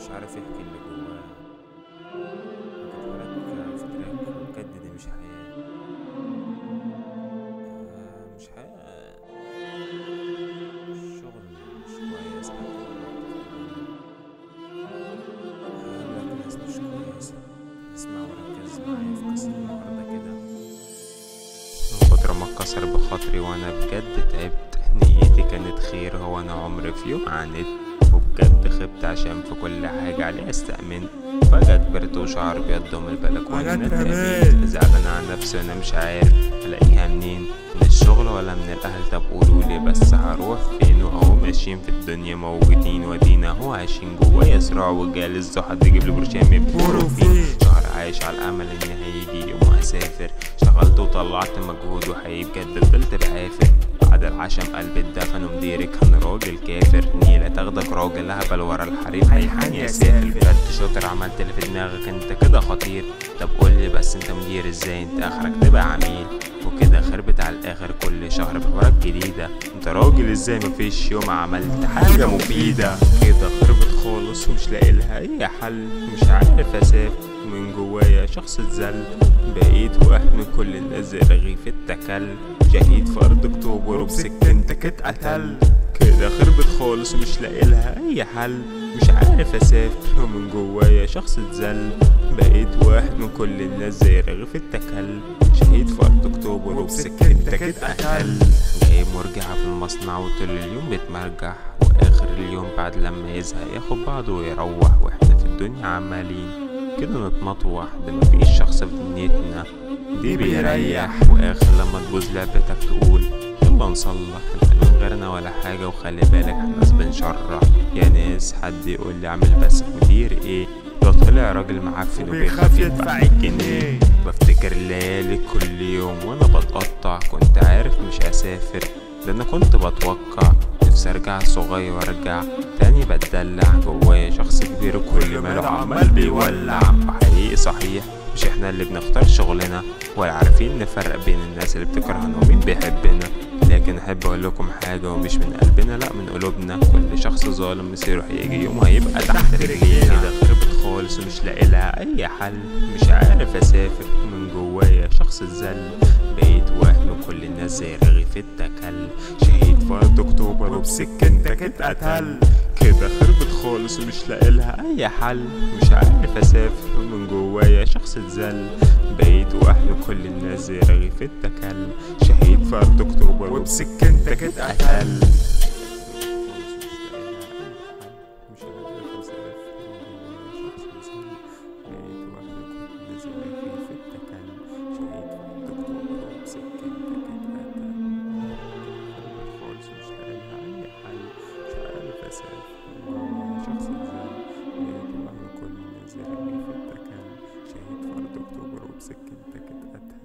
مش عارف يحكي اللي جواه. حكيتها لك في تراك، وبجد دي مش حياة. مش حياة. الشغل مش كويس حتى لو رحت في الأول. هقابلك ناس مش كويسة. اسمع وركز معايا في قصة النهاردة كده. من كتر ما اتكسر بخاطري وانا بجد تعبت، نيتي كانت خير، هو انا عمري في يوم عانيت، وبجد خبت عشان في كل حاجة عليها استأمنت. فجأة كبرت وشعر بيض من البلكونة اتقابلت، زعلان عن نفسي انا مش عارف الاقيها منين، من الشغل ولا من الاهل؟ طب قولولي بس هروح فين؟ وهو ماشيين في الدنيا موجودين، ودينا هو عايشين جوايا صراع وجالس ذو حد يجيب لي برشام يبقوا فيه. شهر عايش على الامل ان هيجي يوم هسافر، اشتغلت وطلعت مجهود وحقيقي بجد فضلت بعافر. بعد العشم قلبي اتدفن ومديري كان راجل كافر، نيلة تاخدك راجل هبل ورا الحريم هيحان يا سافر. بجد شاطر عملت اللي في دماغك، انت كده خطير. طب قولي بس انت مدير ازاي؟ انت اخرك تبقى عميل، وكده خربت على الاخر كل شهر بحوارات جديدة. انت راجل ازاي مفيش يوم عملت حاجة مفيدة؟ كده خربت خالص ومش لاقي لها اي حل، مش عارف اسافر من جوايا شخص اتذل، بقيت وهم كل الناس زي رغيف اتكل، شهيد في ارض اكتوبر وبسكنتك اتقتل. كده خربت خالص ومش لاقي لها اي حل، مش عارف اسافر ومن جوايا شخص اتذل، بقيت واحد من كل الناس زي رغيف اتكل، شهيد في ارض اكتوبر وبسكنتك اتقتل. جايب مرجعة في المصنع وطول اليوم بيتمرجح، واخر اليوم بعد لما يزهق ياخد بعضه ويروح، واحنا في الدنيا عمالين كده نتمطوح، ده مفيش شخص في دنيتنا دي بيريح. واخر لما تبوظ لعبتك تقول يلا نصلح، انت من غيرنا ولا حاجة، وخلي بالك احنا ناس بنشرح. يا ناس حد يقول لي اعمل بس مدير ايه؟ لو طلع راجل معفن وبيخاف يدفع الجنيه. بفتكر الليالي كل يوم وانا بتقطع، كنت عارف مش هسافر، ده انا كنت بتوقع نفسي ارجع صغير وارجع تاني بتدلع. جوايا شخص كبير كل ماله عمال بيولع، وحقيقي صحيح مش احنا اللي بنختار شغلنا، ولا عارفين نفرق بين الناس اللي بتكرهنا ومين بيحبنا. لكن احب اقول لكم حاجه، ومش من قلبنا لا من قلوبنا، كل شخص ظالم مصيره هيجي يوم هيبقى تحت رجلينا. كده خربت خالص ومش لاقي لها اي حل، مش عارف اسافر من جوايا شخص اتذل، بقيت وهم كل الناس زي رغيف اتكل، شهيد في ارض اكتوبر وبسكنتك اتقتل. كده خربت خالص ومش لاقي لها اي حل، مش عارف اسافر من جوايا شخص اتذل، بقيت وحده كل الناس زي رغيف اتكل، شهيد في ارض اكتوبر وبسكنتك اتقتل. شخص اتذل، بقيت وهم كل الناس زي رغيف اتكل، شهيد في أرض أكتوبر وبسكنتك اتقتل.